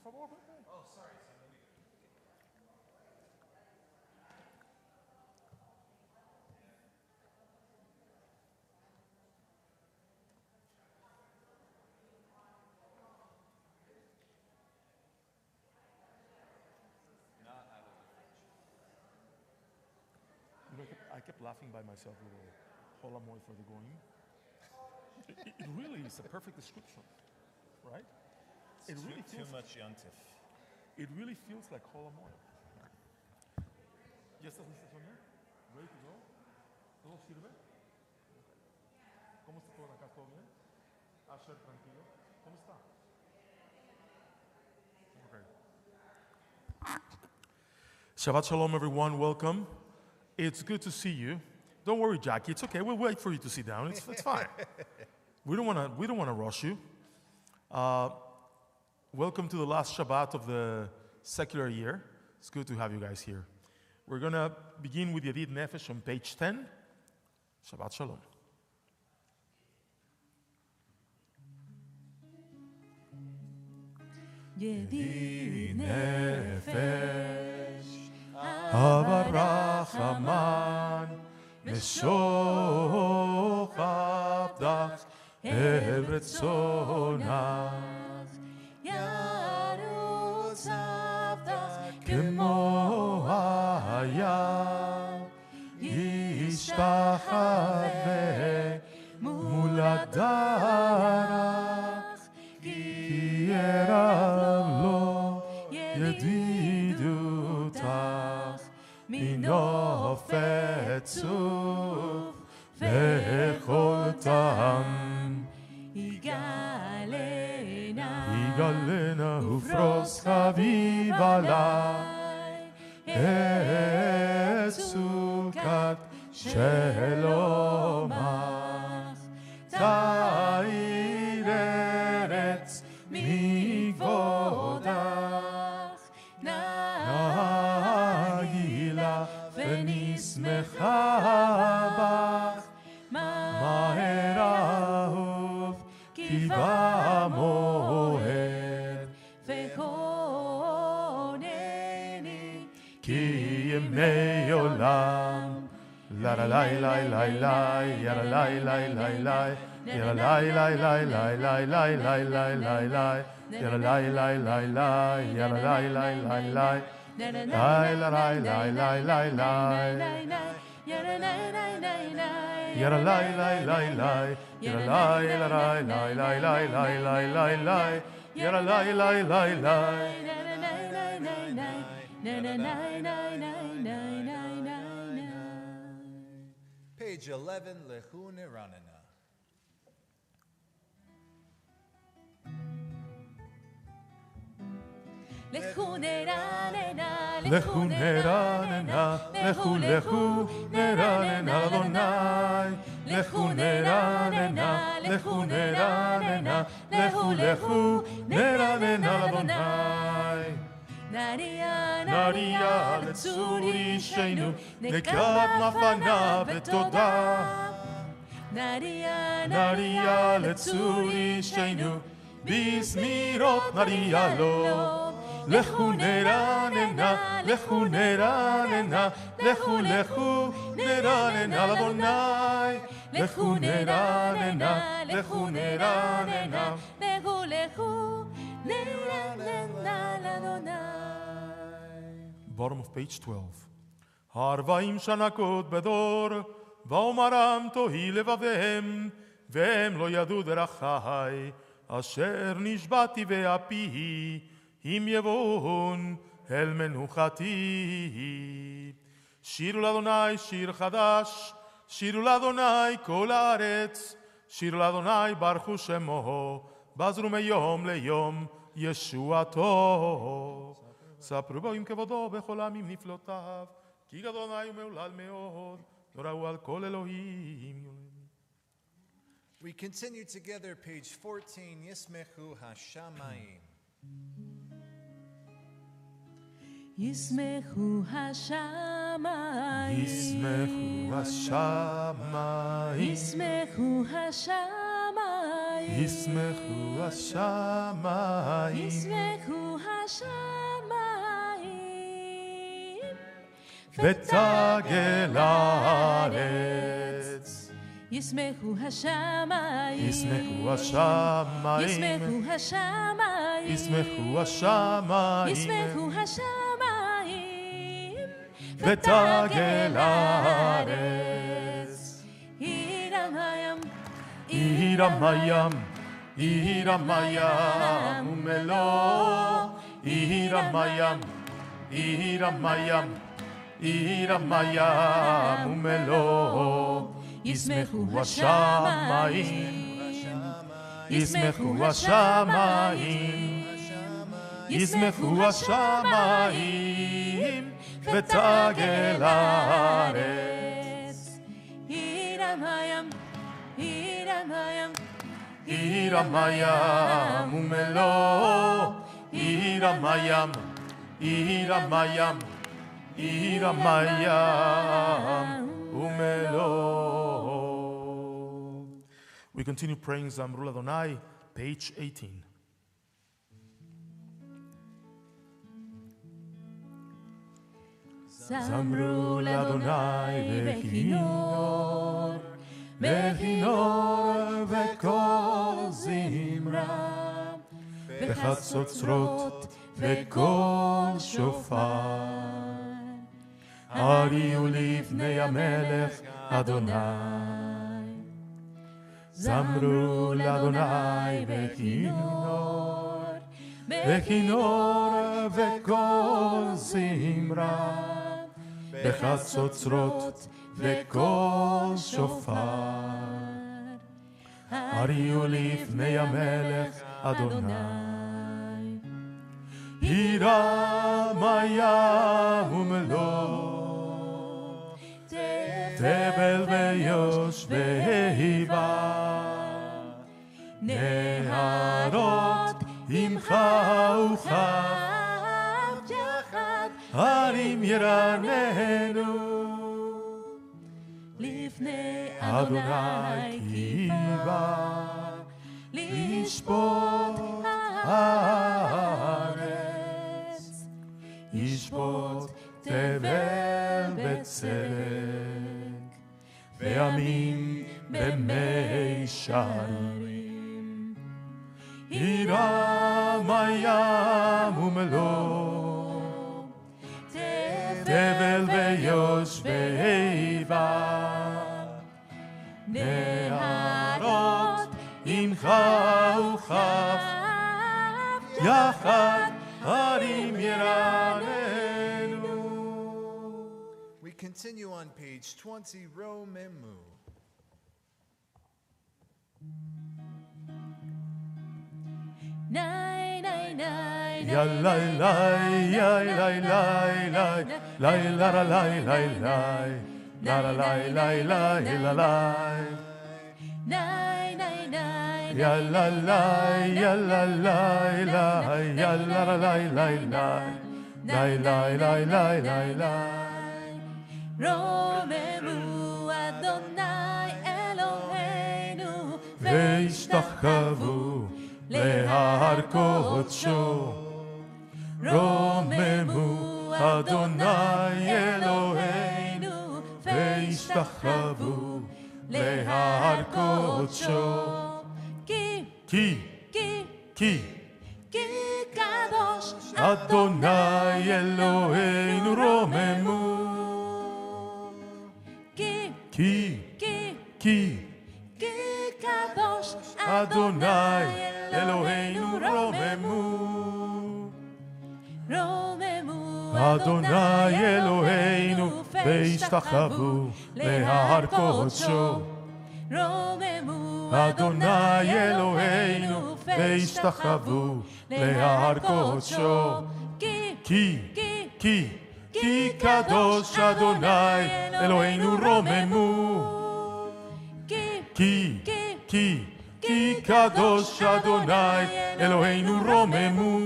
favor. Oh, sorry. I kept laughing by myself with a Chol Hamoed for the Goyim. It really is a perfect description, right? It really Too feels much Yontif. It really feels like Chol Hamoed. ¿Ya estás lista, Sonia? Ready to go? ¿Todo sirve? ¿Cómo está todo acá? ¿Todo bien? Asher, tranquilo. ¿Cómo está? Okay. Shabbat Shalom, everyone. Welcome. It's good to see you. Don't worry, Jackie. It's okay. We'll wait for you to sit down. It's fine. We don't want to rush you. Welcome to the last Shabbat of the secular year. It's good to have you guys here. We're going to begin with Yedid Nefesh on page 10. Shabbat Shalom. Yedid Nefesh Avarachaman Meshochav Dach El Retzonach Yarutz Avdach Kemo Hayam Yishtachave Mul Hadarach Ki Yerav Lo Yedidutach Minofetzuf Vechol Igalena ufros chaviv alai et sukat shelomach ta'ir eretz mikvodach nagila v'nismecha bach maher ahov kiva moed v'honeni ki yemei olam la la la la la la ya la la la la la ya la la la la la la la la la la la ya la la la la la ya la la la la la la la la la la la la Yara la la la la Yara lai lai lai lai, yara lai lai lai lai lai lai lai lai lai, yara lai lai lai lai. Page 11, Lechu Neranena. Lechu neranena, Lechu neranena, lechu lechu neranena Adonai. Lechu neranena, lechu neranena, lechu lechu neranena Adonai. Naria letzuri sheinu, nekad nafana v'toda. Naria letzuri sheinu, bismirot naria lo. Lechu neranena, lechu neranena, lechu lechu neranena Adonai. Lechu neranena, lechu neranena, lechu lechu neranena Adonai. Bottom of page 12. Harvaim shanakot bedor, va'omaram tohi levavehem, vehem lo yadu derachai, asher nishbati ve'apihi, im yevon el menuchati. Shiru l'Adonai shir chadash, shiru l'Adonai kol haaretz, shiru l'Adonai baruchu shemo, bazru meyom leyom yeshuato. ספרו בו עם כבודו בכל העמים נפלאותיו, כי גדול אדוני ומהולל מאוד, נוראו על כל אלוהים. We continue together, page 14, Yismechu Hashamayim. ישמחו השמיים, ישמחו השמיים, ישמחו השמיים, ישמחו השמיים, ישמחו השמיים, ותגל הארץ. ישמחו השמיים, ישמחו השמיים, ישמחו השמיים, ישמחו השמיים, ישמחו השמיים, ותגל הארץ. עירם הים, עירם הים, עירם הים ומלוא, עירם הים, עירם הים, עירם הים ומלוא. ישמחו השמיים, ישמחו השמיים, ישמחו השמיים, ותגל הארץ. עירם הים, עירם הים, עירם הים ומלוא, עירם הים, עירם הים, עירם הים ומלוא. We continue praying Zamru Adonai, page 18. זמרו לאדוני בכינור, בכינור וכל זמרה, בחצוצרות וכל שופר. הריעו לפני המלך אדוני, זמרו לאדוני בכינור, בכינור וכל זמרה, בחצוצרות וכל שופר. הריעו לפני המלך אדוני. הירם הים ומלוא, תבל ויושביבה, נהרות עמך וכף יחד, הרים ירננו לפני אדוני כי בא לשפוט הארץ, ישפוט תבל בצדק, ועמים במישרים. הירם הים ומלוא, תבל ויושביבה, נהרות עמך וכף יחד, הרים ירננו. We continue on page 20, row memu. Nay, nay, nay, Ya lay lay, ya lay lay lay, lay la la lay lay lay, la la lay lay lay la lay. nay, nay, nay, Ya la lay, ya la lay lay, ya la la lay lay lay, lay lay lay lay lay lay. רוממו אדוני אלוהינו והשתחוו להר קודשו. רוממו אדוני אלוהינו והשתחוו להר קודשו. כי קדוש אדוני אלוהינו רוממו. כי קדוש אדוני אלוהינו רוממו. אדוני אלוהינו והשתחוו להר קודשו. אדוני אלוהינו והשתחוו להר קודשו. כי קדוש אדוני אלוהינו רוממו. כי קדוש אדוני אלוהינו רוממו.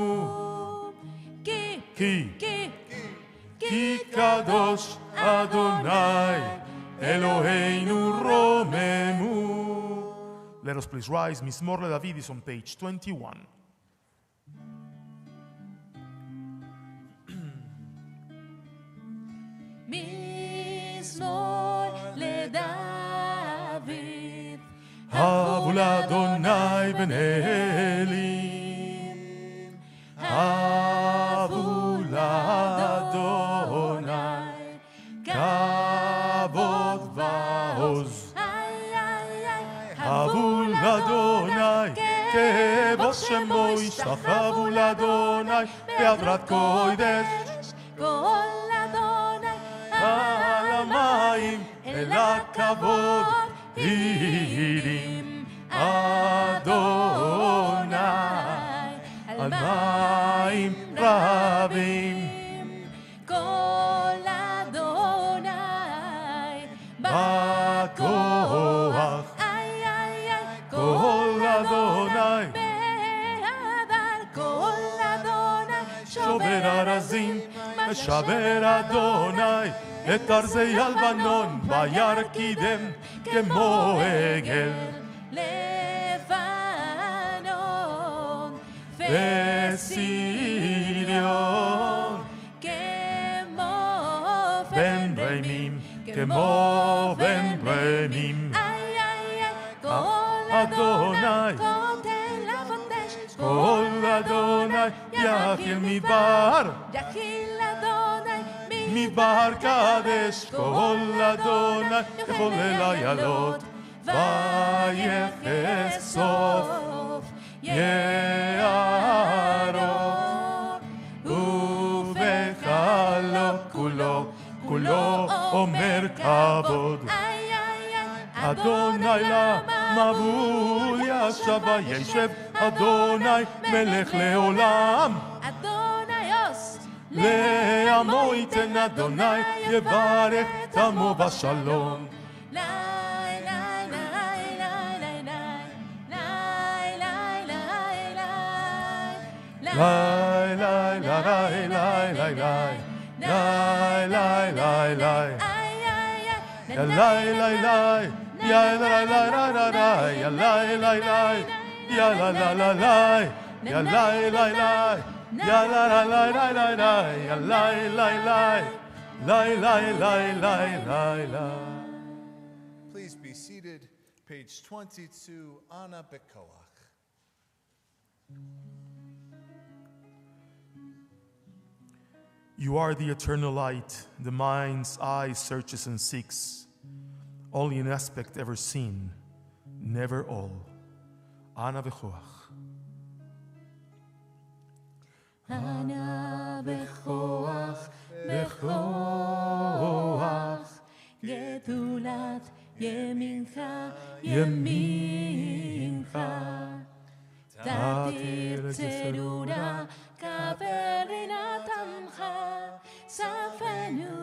כי קדוש אדוני אלוהינו רוממו. Let us please rise. Mizmor LeDavid is on page 21. מזמור לדוד. הבו לאדוני בני אלים. הבו לאדוני כבוד ועוז. הבו לאדוני כבוד שמו ישתחוו לאדוני בהדרת קודש. כל אדוני על המים אל הכבוד הירים אדוני על מים רבים. כל אדוני בכוח כל אדוני בהדר. כל אדוני שובר ארזים משבר אדוני את ארזי הלבנון וירקידם כמו עגל לבנון וציריון כמו בן רמים כמו בן רמים. כל אדוני כותל אבונדש. כל אדוני יחיל מדבר יחיל אדוני מדבר קדש. כל אדוני יחולל איילות ויחשוף יערות ובחלו כולו כולו אומר כבוד. אדוני למבול ישב וישב אדוני מלך לעולם. אדוני עוש לעמו ייתן אדוני יברך תמו בשלום. לי לי לי לי לי לי לי לי לי Ya lai lai lai, ya lai lai lai lai lai, ya lai lai lai, ya la la la lai, ya lai lai lai, ya la la la lai lai lai, ya lai lai lai, lai lai lai lai lai lai. Please be seated. Page 22, Ana Bekoach. You are the eternal light, the mind's eye searches and seeks. Only an aspect ever seen, never all. Ana Bekoach. Ana Bekoach, Bekoach, Gedulat Yemincha, Yemincha. Tatir Tzerura, Kaverinat Amcha, Safenu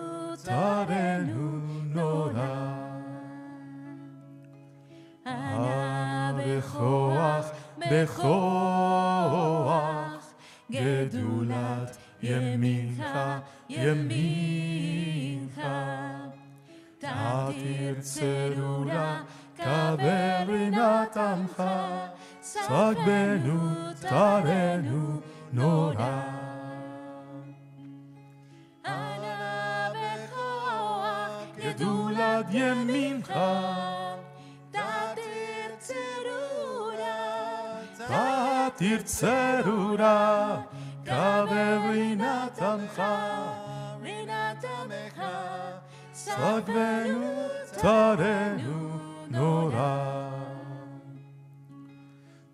Tarenu Nora. Ana Bekoach, Bekoach, Gedulat Yemincha, Yemincha. Tatir Tzerura, Kaverinat Amcha, Safenu Tarenu Nora. Ana Bekoach, Gedulat Yemincha, Tatir Tzerura, Kaverinat Amcha, Safenu Tarenu Nora.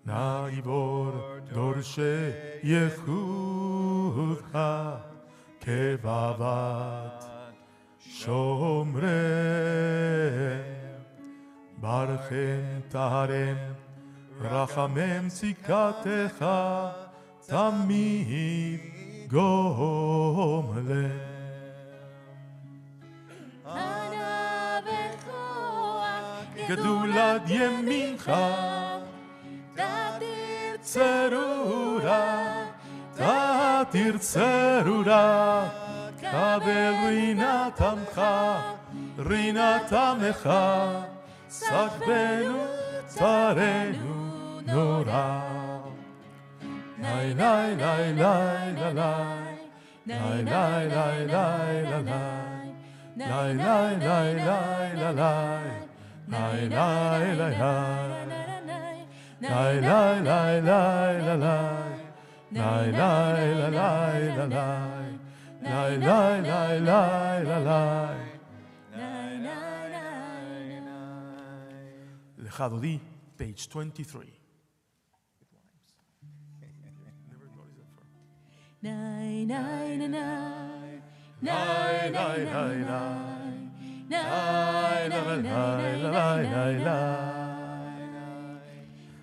Na'ibor dorshe Yehudha kevavat shomrem barchem tarem rachamem tzikatecha tamid gomlem. גדולת ימינך צרורה, תתיר צרורה, קבל רינת עמך, רינת עמך, סחבנו צרנו נורא. לי לי לי לי לי לי לי לי לי לי לי לי לי לי לך דודי, page 23. Nai nai nai nai Nai nai nai nai nai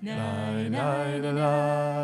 nai nai nai nai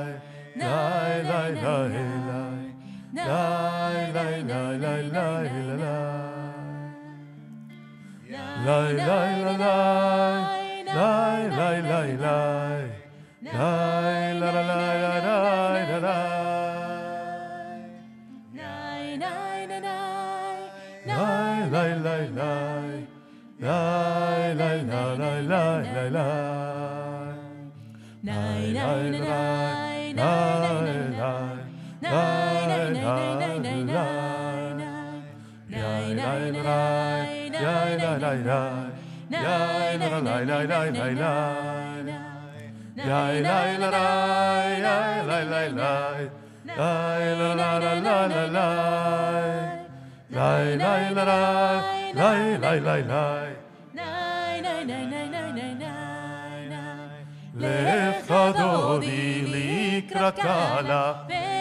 לך דודי לקראת קהלה,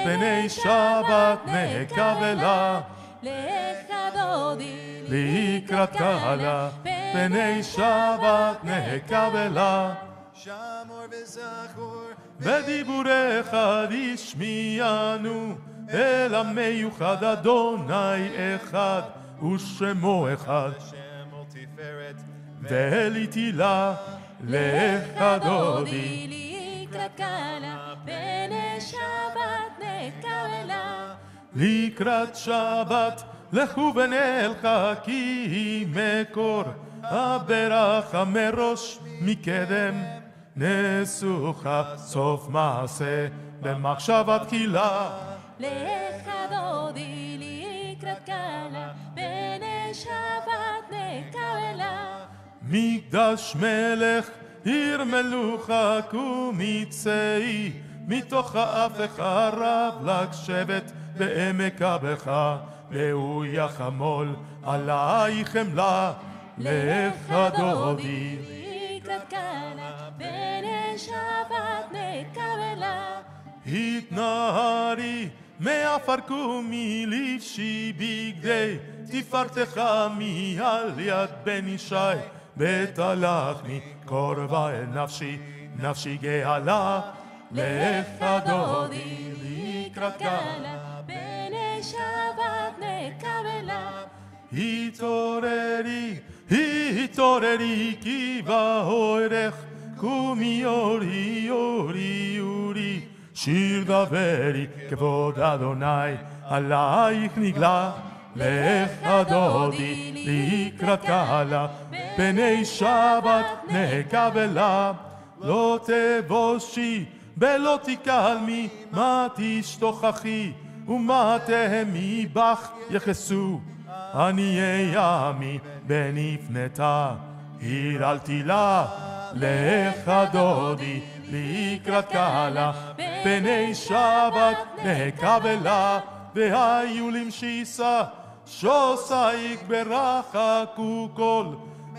פני שבת נקבלה. לך דודי לקראת קהלה, פני שבת נקבלה. שמור וזכור בדיבורך תשמיענו, אל המיוחד אדוני אחד, ושמו אחד. שם ותפארת והליתילה. לך דודי לקראת קהלה, פני שבת נקבלה. לקראת שבת לכו ונלכה, כי מקור הברכה מראש מקדם. נסוכה סוף מעשה במחשבה תחילה. לך דודי לקראת קהלה, פני שבת נקבלה. מקדש מלך עיר מלוכה קומיצאי, מתוך האף הרב לך שבט בעמק הבכה, והוא יחמול עלייך חמלה. לך דודי לקראת קהלה, פני שבת נקבלה. התנערי מעפר קומי לבשי בגדי תפארתך מעל יד בן ישי. בתלכני קורבה אל נפשי, נפשי גאלה. לך דודי לקראת קהלה, פני שבת נקבלה. התעוררי, התעוררי, כי באורך קומי אורי, אורי, אורי. שיר דברי, כבוד אדוני עלייך נגלה. לך דודי לקראת קהלה, פני שבת נקבלה. לא תבושי ולא תקלמי, מה תשתוכחי ומה תהמי בך יחסו. עניי עמי בנפנתה הרעלתי לה. לך דודי לקראת קהלה, פני שבת נקבלה. והיו למשיסה שוסייך ברחקו כל,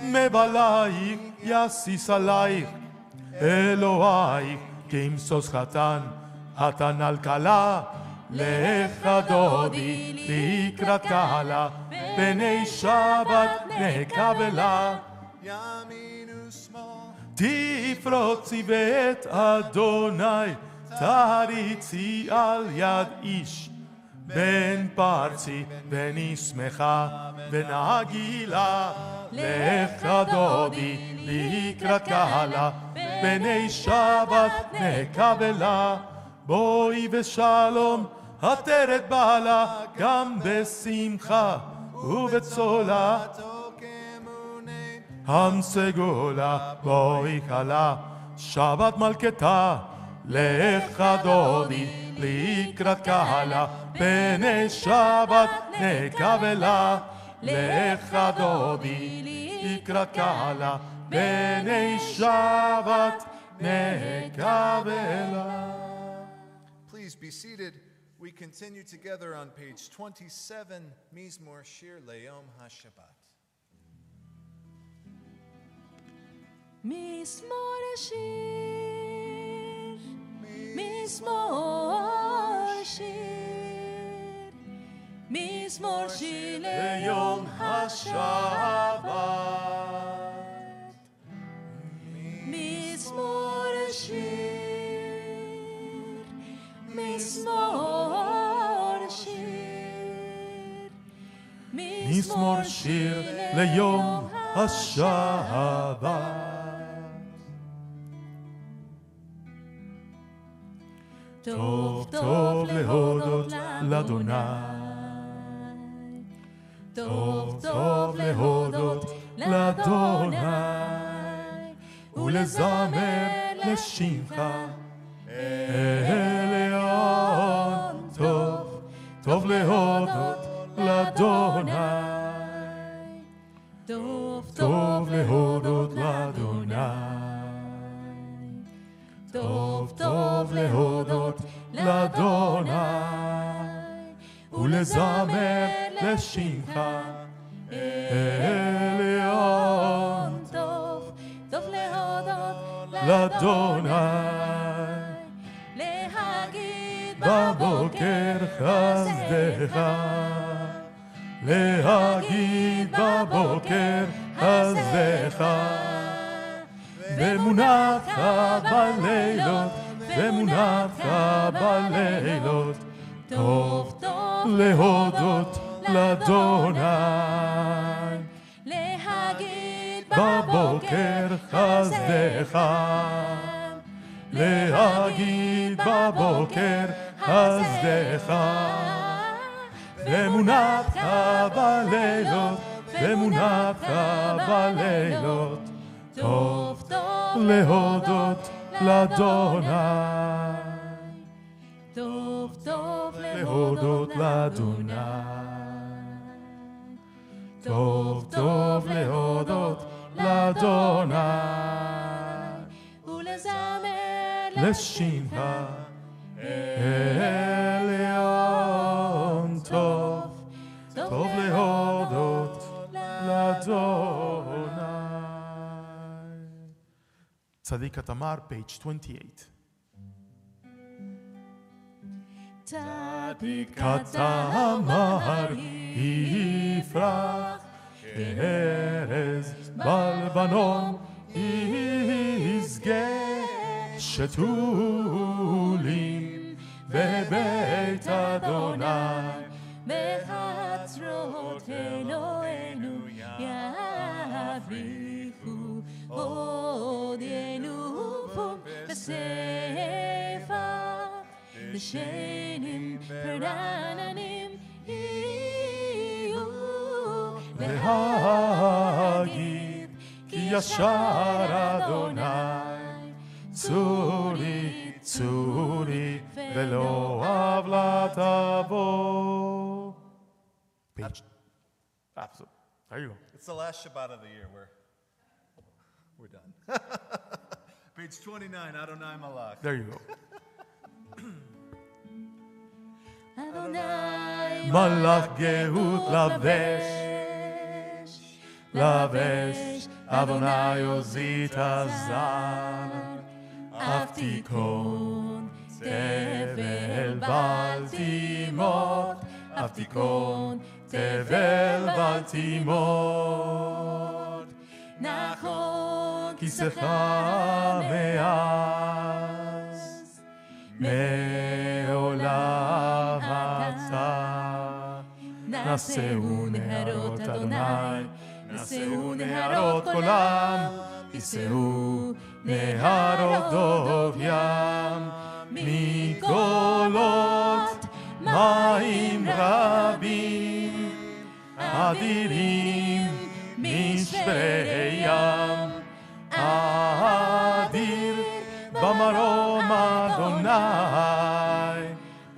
מבלייך יסיס עלייך. אלוהיך כמסוס חתן, חתן על כלה. לך דודי לקראת קהלה, פני שבת נקבלה. ימין ושמאל תפרוצי בית אדוני, תריצי על יד איש. בן פרצי ונשמחה ונגילה. לך דודי לקראת קהלה, פני שבת נקבלה. בואי בשלום עטרת בעלה, גם בשמחה ובצולה. תוקמוני עם סגולה בואי כלה, שבת מלכתה, לך דודי לקראת קהלה, פני שבת נקבלה, לך דודי לקראת קהלה, פני שבת נקבלה. Please be seated. We continue together on page 27, Mizmor Shir Le'Yom HaShabbat. מזמור שיר, מזמור שיר, מזמור שיר ליום השבת. מזמור שיר, מזמור שיר, מזמור שיר ליום השבת. טוב טוב להודות לאדוני, טוב טוב להודות לאדוני, ולזמר לשמך עליון. טוב טוב להודות לאדוני, טוב טוב להודות לאדוני, טוב טוב להודות לאדוני, ולזמר לשמך עליון. טוב טוב להודות לאדוני, להגיד בבוקר חסדך, להגיד בבוקר חסדך, ואמונתך בלילות, ואמונתך בלילות. טוב טוב להודות לאדוני, להגיד בבוקר חסדך, להגיד בבוקר חסדך, ואמונתך בלילות, ואמונתך בלילות. טוב טוב להודות לאדוני, טוב טוב להודות לאדוני, טוב טוב להודות לאדוני, ולזמר לשמך עליון. טוב טוב להודות לאדוני. צדיק התמר, page 28. צדיק התמר יפרח, כארז בלבנון ישגה, שתולים בבית אדוני, בחצרות אלוהינו יבריחו, עוד ינופו בשפע, בשנים ורעננים יהיו, להגיד כי ישר אדוני, צורי צורי ולא עוולה תבוא. Page. Absolutely. There you go. It's the last Shabbat of the year. We're done. Page 29, Adonai Malach. There you go. אדוני מלאך גאות לבש, לבש, אדוני עוזי תזר, אף תיכון תבל בל תימות, אף תיכון תבל בל תימות. נכון כיסך מאז, מעולם אתה. נשאו נהרות אדוני, נשאו נהרות קולם, יישאו נהרות דוב ים, מקולות מים רבים, אדירים משפרי ים, אדיר אדוני,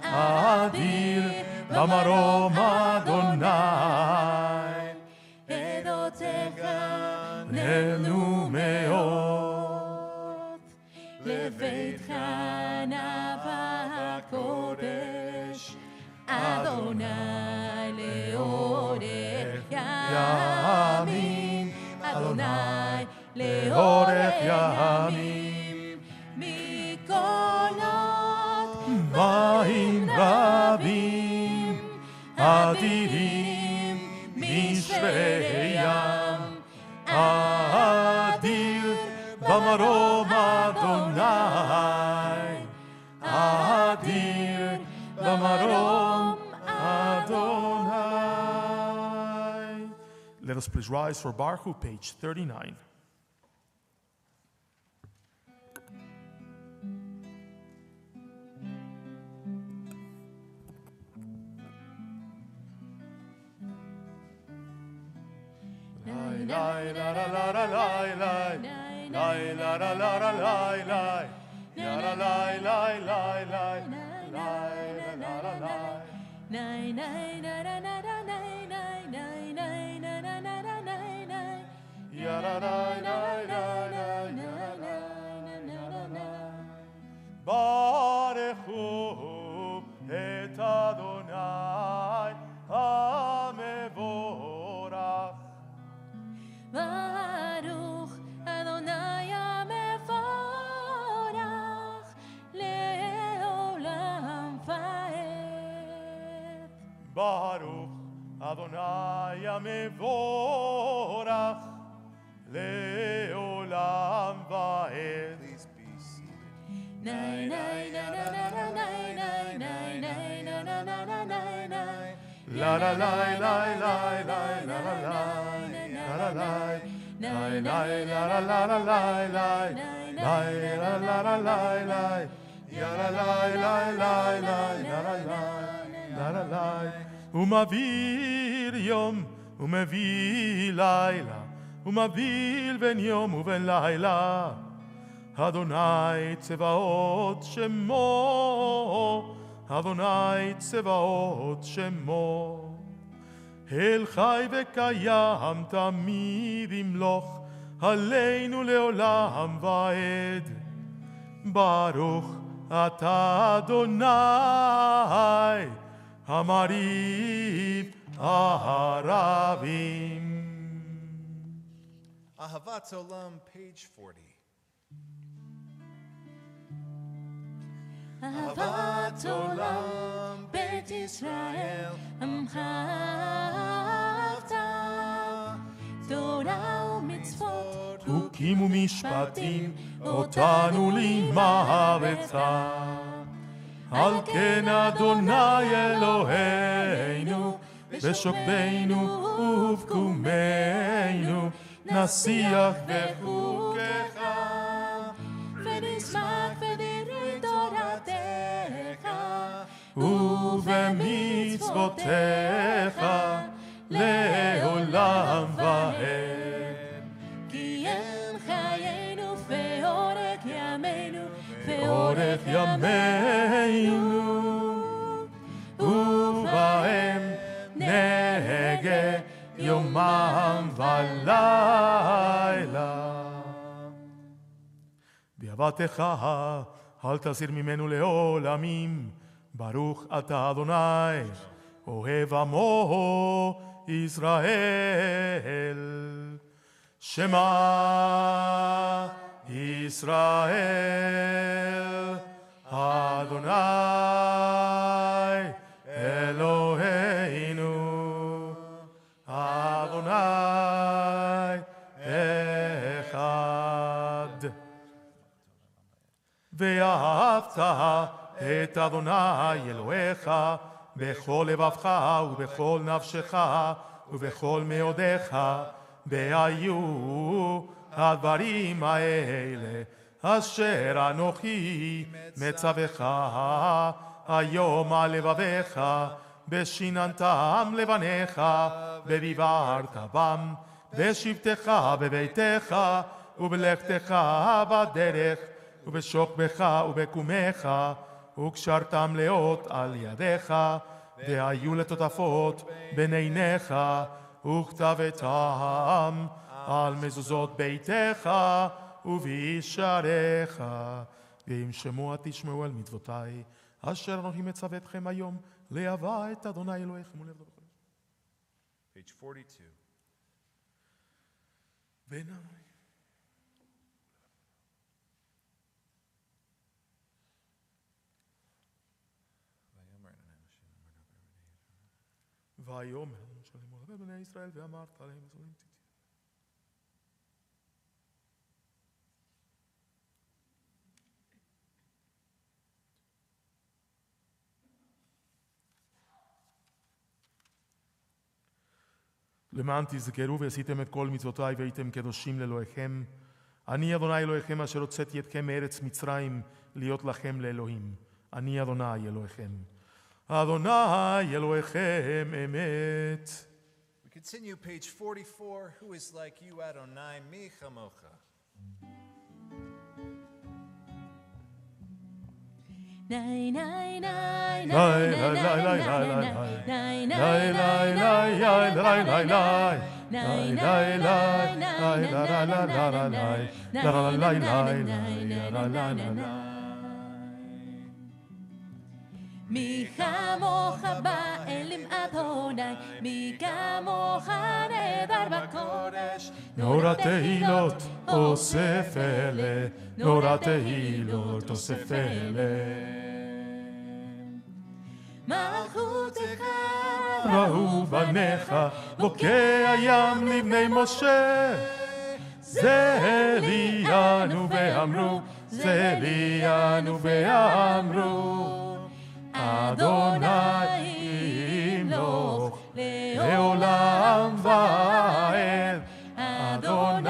אדיר במרום אדוני, עדותיך נהנו מאוד. לביתך נבע הקודש, אדוני לאורך ימים, אדוני לאורך ימים, מקולות מים רבים, אדירים משרי ים, אדיר במרום אדוני, אדיר במרום אדוני. Let us please rise for Baruch, page 39. ברכו את אדוני המבורך. ברוך אדוני המבורך לעולם ועד. ברוך אדוני המבורך לעולם ועד. Please be seated. Nay, nay, na, na, na, na, nay, nay, nay, nay, na, na, na, na, nay, nay. La la la la la la la la la la la la. Lai lai la la la la lai lai lai la la la lai lai ya la lai lai lai lai la la la la lai ומבהיר יום ומביא לילה ומבהיל בין יום ובין לילה אדוני צבאות שמו אדוני צבאות שמו אל חי וקיים תמיד ימלוך עלינו לעולם ועד. ברוך אתה אדוני המריב הרבים. Ahavat Olam, page 40. אהבת עולם בית ישראל עמך אהבת תורה ומצוות חוקים ומשפטים אותנו לימדך. על כן אדוני אלוהינו בשוכבנו ובקומנו נשיח בחוקיך ונשמח ונראה תורתך ובמצוותיך לעולם ועד. כי אין חיינו ואורך ימינו אורך ימינו ובהם נהגה יומם ולילה. באהבתך אל תסיר ממנו לעולמים. ברוך אתה אדוני אוהב עמו ישראל. שמע ישראל אדוני אלוהינו אדוני אחד. ואהבת את אדוני אלוהיך בכל לבבך ובכל נפשך ובכל מאודיך. והיו הדברים האלה אשר אנוכי מצווך היום על לבביך, בשיננתם לבניך ודיברת בם בשבתך בביתך ובלכתך בדרך ובשוכבך ובקומך, וקשרתם לאות על ידיך, והיו לטוטפות בין עיניך, וכתבתם על מזוזות ביתך ובישעריך. ואם שמוע תשמעו על מצוותיי, אשר אנוכי מצווה אתכם היום, לאהבה את אדוני אלוהיכם ולעבדו בכל. Page 42. ויאמר שלמה לבני ישראל ואמרת להם זולים ציצית. למען תזכרו ועשיתם את כל מצוותיי והייתם קדושים לאלוהיכם. אני אדוני אלוהיכם אשר הוצאתי אתכם מארץ מצרים להיות לכם לאלוהים. אני אדוני אלוהיכם. אדוני אלוהיכם אמת. We continue, page 44. Who is like you, Adonai, mi chamocha? Nay, nay, nay, nay, Lay, nay, lay, lay, nay, lay, lay, nay, lay, nay, lay, lay, lay, lay, lay, lay, lay, lay, lay, lay, lay, la, la, la, la, la, lay, la, la, la, lay, lay, la, la, la, la. מי כמוך באלים אדוני, מי כמוך נהדר בקודש. נורא תהילות אוסף אלה, נורא תהילות אוסף אלה. מלכותך ראו בניך, בוקע ים לבני משה. זה ליאנו ואמרו, זה ליאנו ואמרו. אדוני ימלוך לעולם ועד. אדוני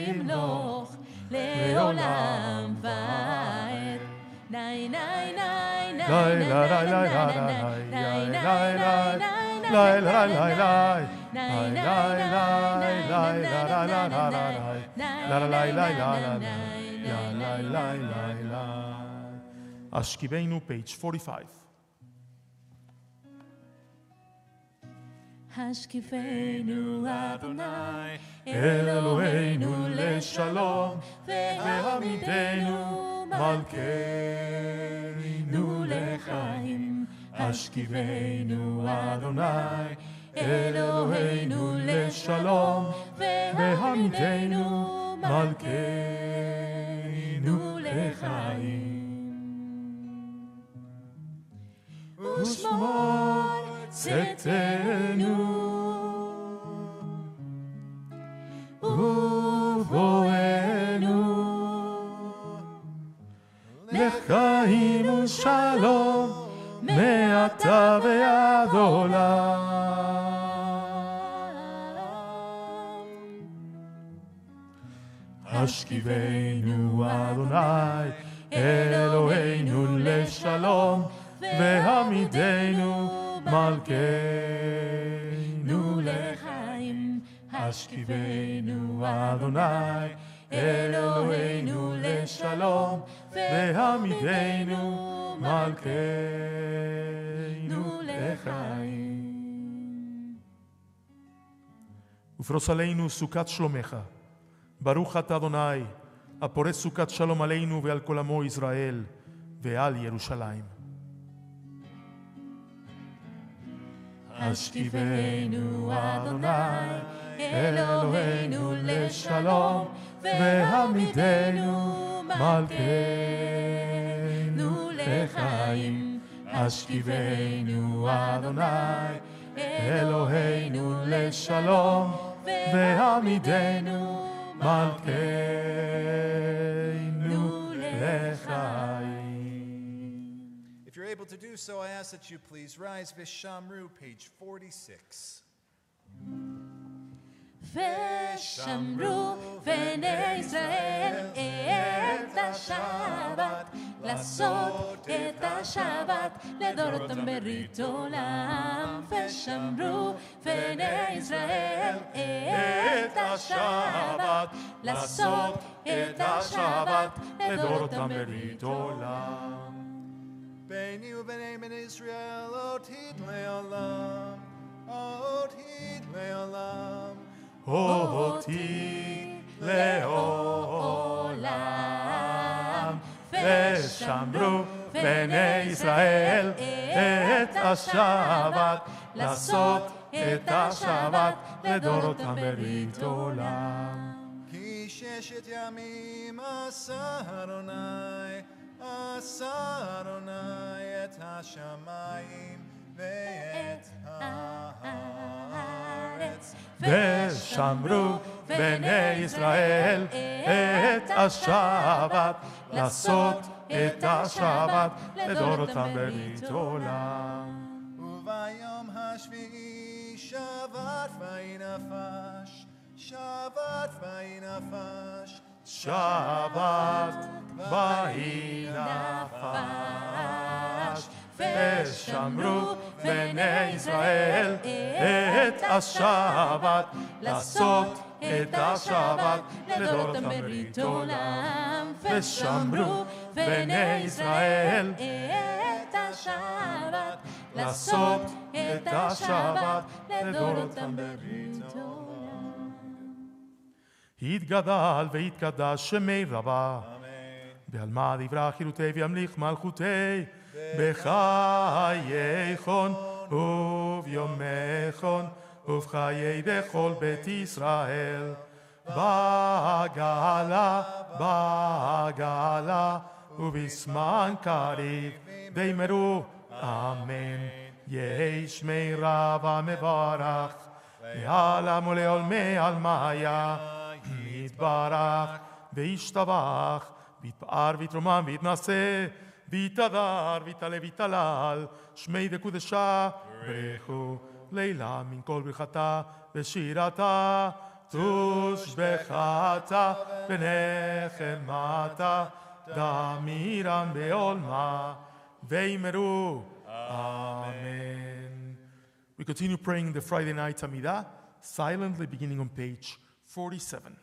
ימלוך לעולם ועד. ניי ניי ניי ניי ניי השכיבנו, page 45. השקיפנו אדוני אל אלוהינו לשלום, והעמידנו מלכנו לחיים. השכיבנו אדוני אל אלוהינו לשלום, והעמידנו מלכנו לחיים. ושמור צאתנו ובואנו לחיים ושלום מעתה ועד עולם. השכיבנו אדוני אלוהינו לשלום, והעמידנו מלכנו לחיים. השכיבנו אדוני אלוהינו לשלום, והעמידנו מלכנו לחיים. ופרוס עלינו סוכת שלומך. ברוך אתה אדוני הפורס סוכת שלום עלינו ועל כל עמו ישראל ועל ירושלים. השכיבנו אדוני אלוהינו לשלום, והעמידנו מלכנו לחיים. השכיבנו אדוני אלוהינו לשלום, והעמידנו מלכנו לחיים. If you're able to do so, I ask that you please rise. Vishamru, page 46. ושמרו בני ישראל את השבת, לעשות את השבת לדורותם ברית עולם. ושמרו בני ישראל את השבת, לעשות את השבת לדורותם ברית עולם. ביני וביני בני ישראל עתיד לעולם, עתיד לעולם. אותי לעולם. ושמרו בני ישראל את השבת, לעשות את השבת לדורותם ברית עולם. כי ששת ימים עשה אדוני את השמיים ואת הארץ. ושמרו בני ישראל את השבת, לעשות את השבת לדורותם ברית עולם. וביום השביעי שבת ויהי נפש, שבת ויהי נפש, שבת ויהי נפש. ושמרו בני ישראל את השבת, לעשות את השבת לדורותם ברית עולם. ושמרו בני ישראל את השבת, לעשות את השבת לדורותם ברית עולם. יתגדל ויתקדש שמי רבה, בעלמא דברה חירותי וימליך מלכותי, בחייכון וביומכון ובחיי בכל בית ישראל, בגאלה בגאלה ובזמן קריב ואמרו אמן. יהי שמי רבה מברך לעולם ולעולמי עלמיה, יתברך וישתבח ויתפאר ויתרומם ויתנשא ויתהדר ויתעלה ויתהלל שמי וקודשה ברכו לילה מן כל ברכתה ושירתה תושבחתה ונחמתה דמירם בעולמה ואמרו Amen. We continue praying the Friday night Amidah silently, beginning on page 47.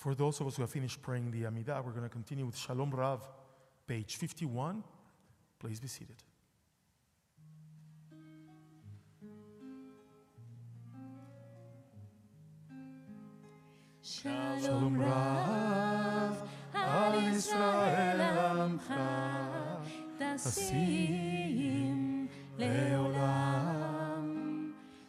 For those of us who have finished praying the Amidah, we're going to continue with Shalom Rav, page 51. Please be seated. Shalom Rav, Al Yisrael Amcha, Tasim Leolam.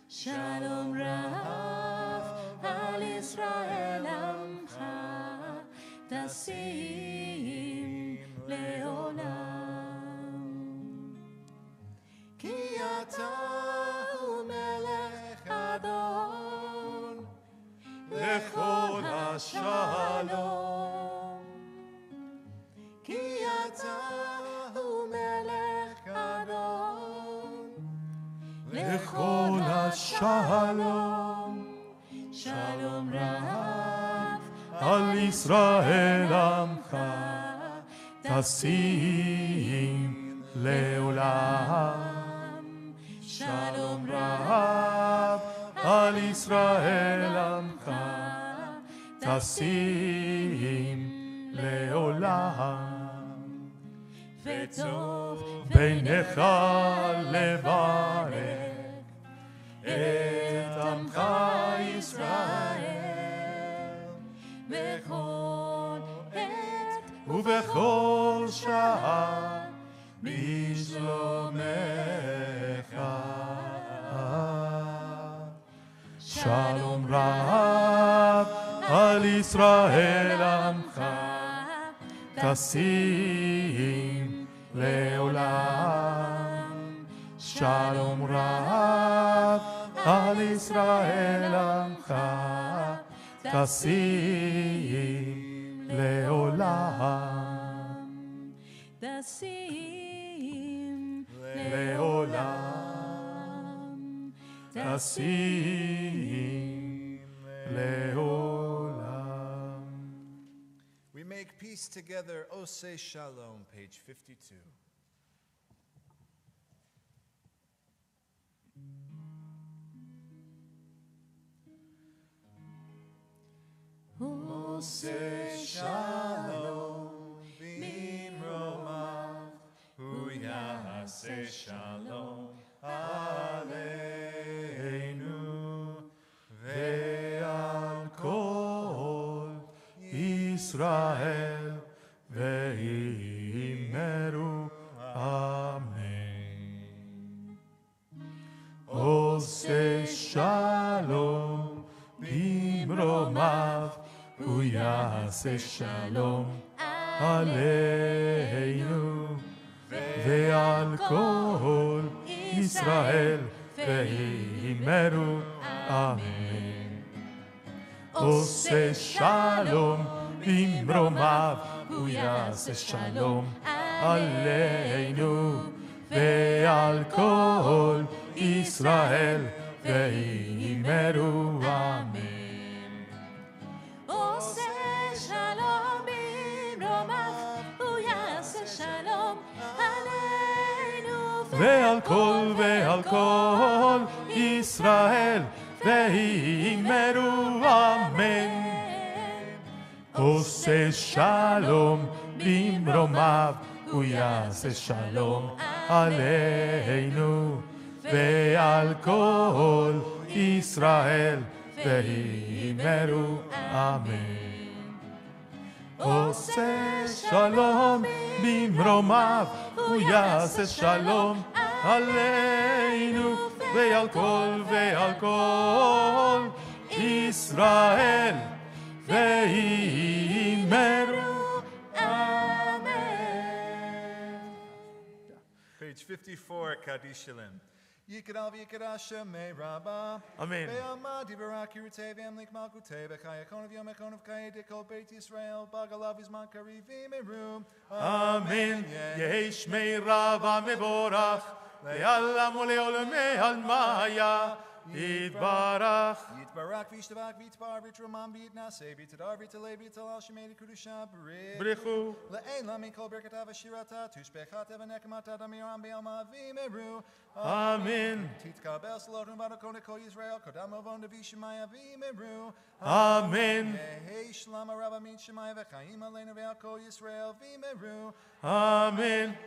Shalom Rav, Al Yisrael Amcha, Tasim Leolam. Ki ata hu melech Adon, Lechol Shalom, ki ata hu melech Adon, Lechol Shalom, Shalom Rav, Al Yisrael Amcha, Tasim Leolam. Shalom Rav, Al Yisrael Amcha, Tasim Leolam. V'tov Beinecha levarech et Amcha Yisrael, bechol et ובכל שעה בשלומך. שלום רב על ישראל עמך, תשים לעולם. שלום רב על ישראל עמך, תשים לעולם. תשים לעולם. תשים לעולם. We make peace together, Oseh Shalom, page 52. Oseh Shalom, bimromav, hu yaseh shalom aleinu ועל כל ישראל ואמרו אמן. עושה שלום במרומיו, הוא יעשה שלום עלינו ועל כל ישראל ואמרו אמן. עושה שלום במרומיו, הוא יעשה שלום עלינו ועל כל ישראל ואמרו אמן. עושה שלום במרומיו, הוא יעשה שלום עלינו ועל כל ישראל ואמרו אמן. עושה שלום במרומיו, הוא יעשה שלום עלינו ועל כל ישראל ואמרו אמן. עושה שלום במרומיו, הוא יעשה שלום עלינו ועל כל ישראל ואמרו אמן. Page 54, Kaddish Shalem. Yikadal v'yikadasha me rabba. Amen. Ve'alma dibarak yirutei v'amlik malkutei v'chayakon v'yom ekon v'kayedikol Beit Yisrael bagalav izman karivi merum. אמן. ישמי רב המבורך לעלם ולעולמי עלמיה Yitbarach. Yitbarak, Vishtabak, Vitbar, Vitramam, Vitnase, Vitadar, Vitale, Vital, Shemedi, Kudusha, Brichu. Le'en, Lami, Kol, Berkata, Vashirata, Tushbechat, Evanekamata, Damiram, Bealma, Vimeru. Amen. Titka, Belsalotun, Vadakone, Ko Israel, Kodamo, Vonda, Vishimaya, Vimeru. Amen. Hey, Shlama, Rabbamin, Shemaya, Vekaim, Elena, Vealko, Israel, Vimeru. Amen.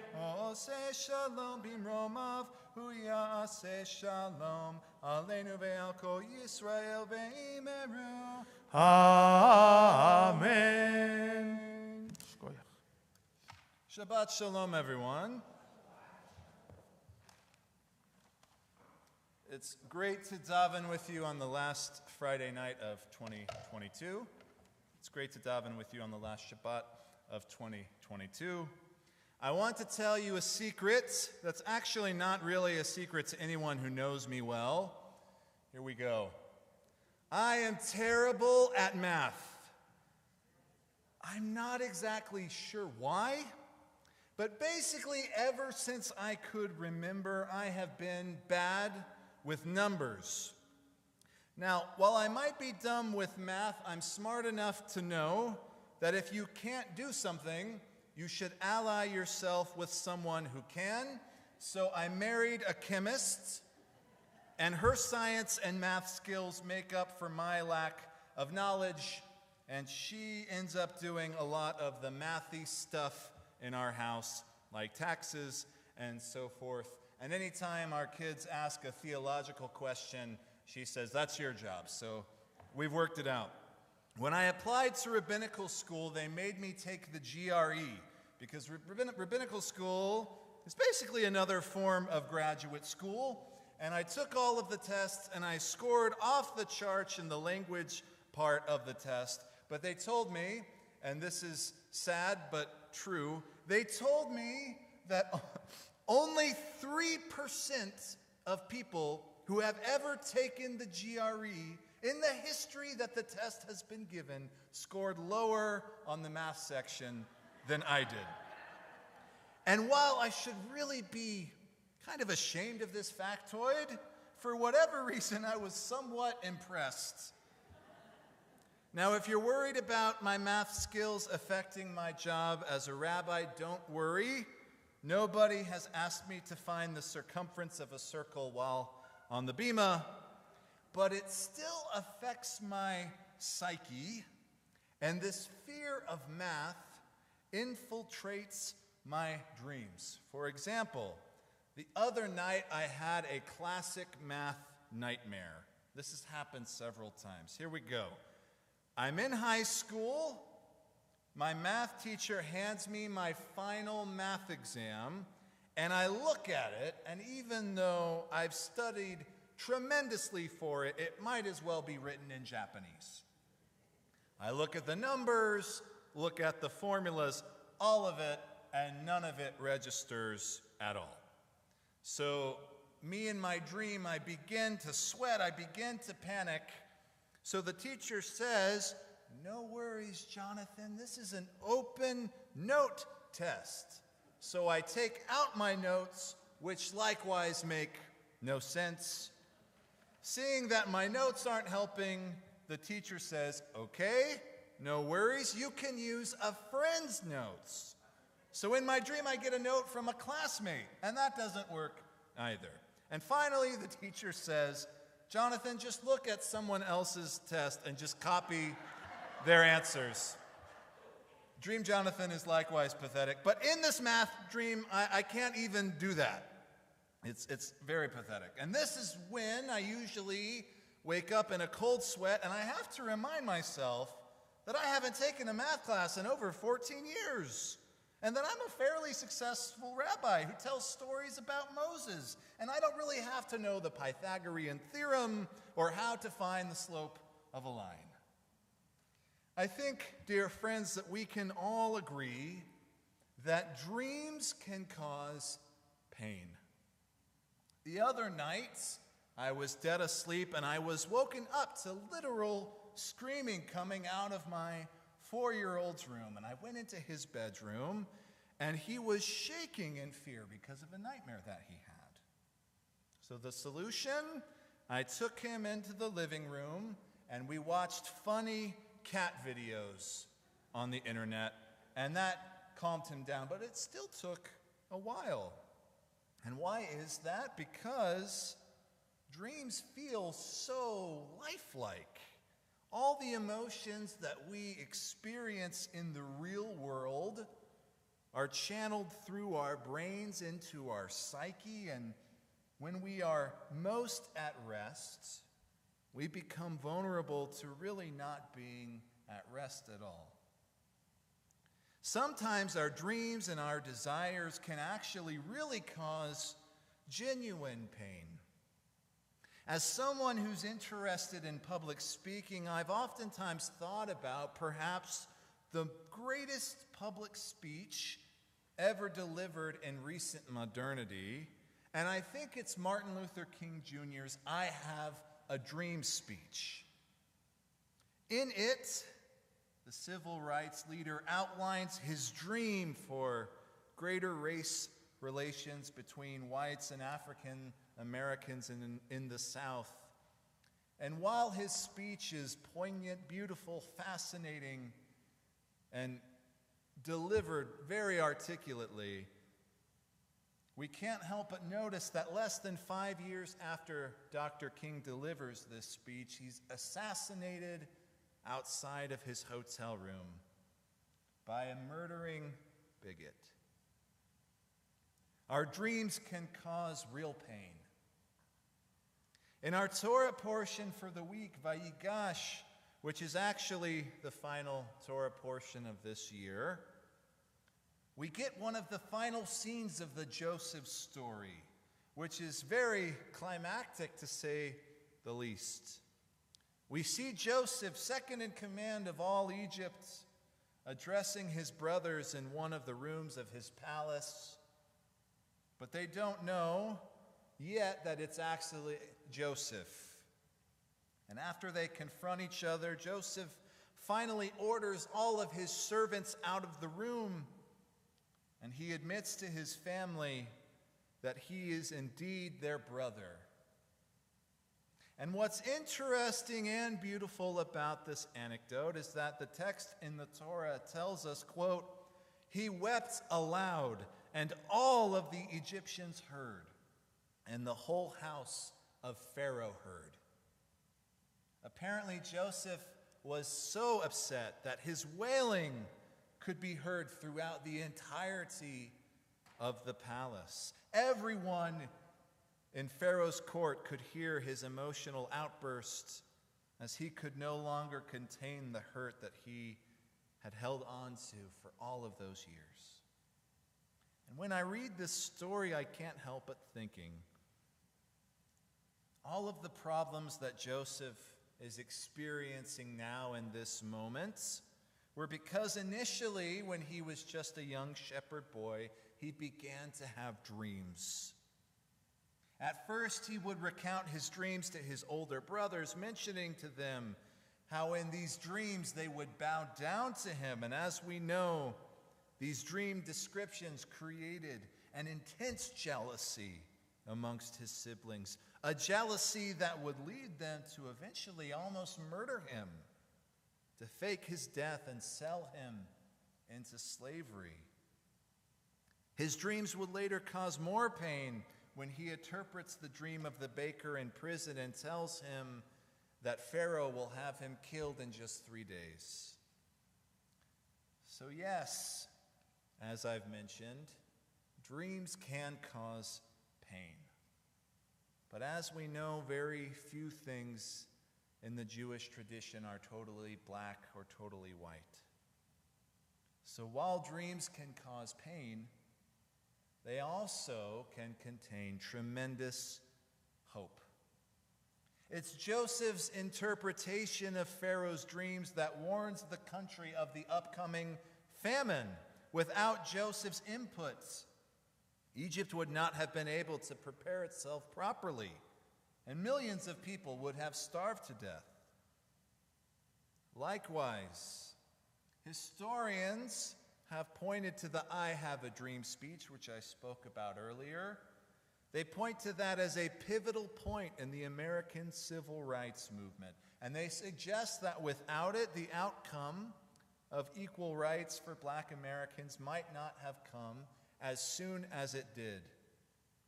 Ose Shalom, Bimromav, Huya, Se Shalom, Aleinu, Vealko, Israel, Vimeru. Amen. Shabbat Shalom, everyone. It's great to daven with you on the last Friday night of 2022. It's great to daven with you on the last Shabbat of 2022. I want to tell you a secret that's actually not really a secret to anyone who knows me well. Here we go. I am terrible at math. I'm not exactly sure why, but basically ever since I could remember, I have been bad with numbers. Now, while I might be dumb with math, I'm smart enough to know that if you can't do something, you should ally yourself with someone who can. So I married a chemist, and her science and math skills make up for my lack of knowledge, and she ends up doing a lot of the mathy stuff in our house, like taxes and so forth. And anytime our kids ask a theological question, she says, that's your job. So we've worked it out. When I applied to rabbinical school, they made me take the GRE, because rabbinical school is basically another form of graduate school. And I took all of the tests, and I scored off the charts in the language part of the test. But they told me, and this is sad but true, they told me that only 3% of people who have ever taken the GRE in the history that the test has been given scored lower on the math section than I did. And while I should really be kind of ashamed of this factoid, for whatever reason, I was somewhat impressed. Now, if you're worried about my math skills affecting my job as a rabbi, don't worry. Nobody has asked me to find the circumference of a circle while on the bima, but it still affects my psyche, and this fear of math infiltrates my dreams. For example, the other night I had a classic math nightmare. This has happened several times. Here we go. I'm in high school. My math teacher hands me my final math exam, and I look at it, and even though I've studied tremendously for it, it might as well be written in Japanese. I look at the numbers, look at the formulas, all of it, and none of it registers at all. So me in my dream, I begin to sweat, I begin to panic. So the teacher says, no worries, Jonathan, this is an open note test. So I take out my notes, which likewise make no sense. Seeing that my notes aren't helping, the teacher says, okay, no worries, you can use a friend's notes. So in my dream, I get a note from a classmate, and that doesn't work either. And finally, the teacher says, Jonathan, just look at someone else's test and just copy their answers. Dream Jonathan is likewise pathetic. But in this math dream, I can't even do that. It's very pathetic. And this is when I usually wake up in a cold sweat, and I have to remind myself that I haven't taken a math class in over 14 years. And that I'm a fairly successful rabbi who tells stories about Moses. And I don't really have to know the Pythagorean theorem or how to find the slope of a line. I think, dear friends, that we can all agree that dreams can cause pain. The other night, I was dead asleep and I was woken up to literal screaming coming out of my 4-year-old's room, and I went into his bedroom, and he was shaking in fear because of a nightmare that he had. So the solution, I took him into the living room and we watched funny cat videos on the internet, and that calmed him down, but it still took a while. And why is that? Because dreams feel so lifelike. All the emotions that we experience in the real world are channeled through our brains into our psyche, and when we are most at rest, we become vulnerable to really not being at rest at all. Sometimes our dreams and our desires can actually really cause genuine pain. As someone who's interested in public speaking, I've oftentimes thought about perhaps the greatest public speech ever delivered in recent modernity, and I think it's Martin Luther King Jr.'s "I Have a Dream" speech. In it, the civil rights leader outlines his dream for greater race relations between whites and African Americans in the South. And while his speech is poignant, beautiful, fascinating, and delivered very articulately, we can't help but notice that less than 5 years after Dr. King delivers this speech, he's assassinated outside of his hotel room by a murdering bigot. Our dreams can cause real pain. In our Torah portion for the week, Vayigash, which is actually the final Torah portion of this year, we get one of the final scenes of the Joseph story, which is very climactic to say the least. We see Joseph, second in command of all Egypt, addressing his brothers in one of the rooms of his palace, but they don't know yet that it's actually Joseph. And after they confront each other, Joseph finally orders all of his servants out of the room, and he admits to his family that he is indeed their brother. And what's interesting and beautiful about this anecdote is that the text in the Torah tells us, quote, "He wept aloud, and all of the Egyptians heard, and the whole house of Pharaoh heard." Apparently, Joseph was so upset that his wailing could be heard throughout the entirety of the palace. Everyone in Pharaoh's court could hear his emotional outbursts as he could no longer contain the hurt that he had held on to for all of those years. And when I read this story, I can't help but thinking, all of the problems that Joseph is experiencing now in this moment were because initially, when he was just a young shepherd boy, he began to have dreams. At first, he would recount his dreams to his older brothers, mentioning to them how in these dreams they would bow down to him. And as we know, these dream descriptions created an intense jealousy amongst his siblings, a jealousy that would lead them to eventually almost murder him, to fake his death and sell him into slavery. His dreams would later cause more pain when he interprets the dream of the baker in prison and tells him that Pharaoh will have him killed in just 3 days. So yes, as I've mentioned, dreams can cause pain. But as we know, very few things in the Jewish tradition are totally black or totally white. So while dreams can cause pain, they also can contain tremendous hope. It's Joseph's interpretation of Pharaoh's dreams that warns the country of the upcoming famine. Without Joseph's inputs, Egypt would not have been able to prepare itself properly, and millions of people would have starved to death. Likewise, historians have pointed to the "I Have a Dream" speech, which I spoke about earlier, They point to that as a pivotal point in the American civil rights movement. And they suggest that without it, the outcome of equal rights for black Americans might not have come as soon as it did,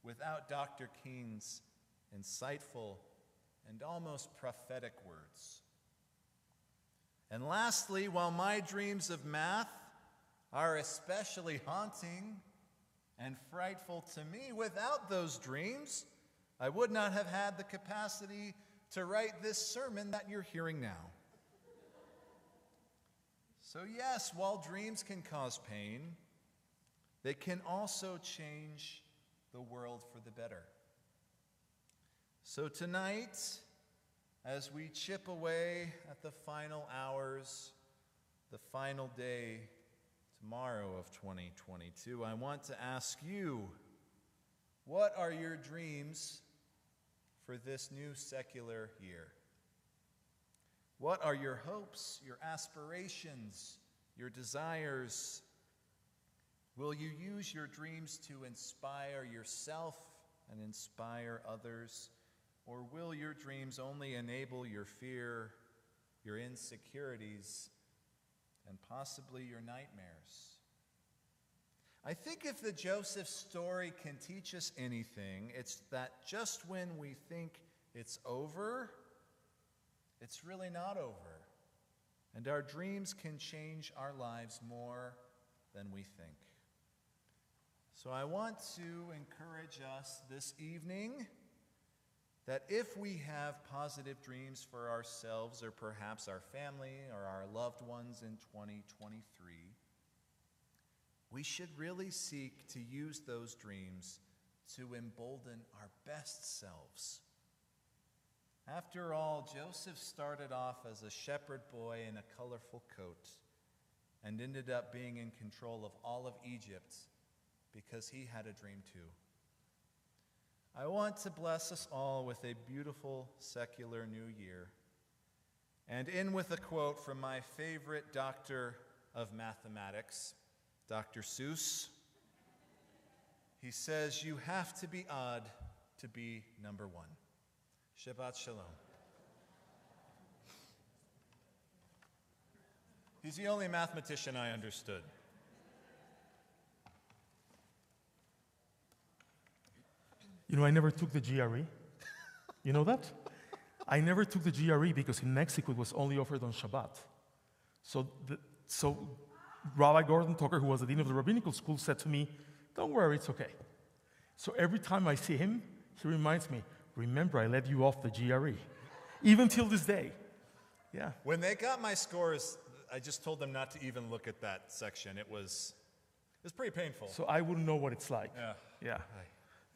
without Dr. King's insightful and almost prophetic words. And lastly, while my dreams of math are especially haunting and frightful to me, without those dreams, I would not have had the capacity to write this sermon that you're hearing now. So yes, while dreams can cause pain, they can also change the world for the better. So tonight, as we chip away at the final hours, the final day, tomorrow of 2022, I want to ask you, what are your dreams for this new secular year? What are your hopes, your aspirations, your desires? Will you use your dreams to inspire yourself and inspire others? Or will your dreams only enable your fear, your insecurities, and possibly your nightmares? I think if the Joseph story can teach us anything, it's that just when we think it's over, it's really not over. And our dreams can change our lives more than we think. So I want to encourage us this evening that if we have positive dreams for ourselves or perhaps our family or our loved ones in 2023, we should really seek to use those dreams to embolden our best selves. After all, Joseph started off as a shepherd boy in a colorful coat and ended up being in control of all of Egypt because he had a dream too. I want to bless us all with a beautiful secular new year and end with a quote from my favorite doctor of mathematics, Dr. Seuss. He says, "You have to be odd to be number one." Shabbat Shalom. He's the only mathematician I understood. You know, I never took the GRE. You know that? I never took the GRE because in Mexico it was only offered on Shabbat. So Rabbi Gordon Tucker, who was the dean of the rabbinical school, said to me, "Don't worry, it's okay." So every time I see him, he reminds me, "Remember, I let you off the GRE." Even till this day. Yeah. When they got my scores, I just told them not to even look at that section. It was pretty painful. So I wouldn't know what it's like. Yeah.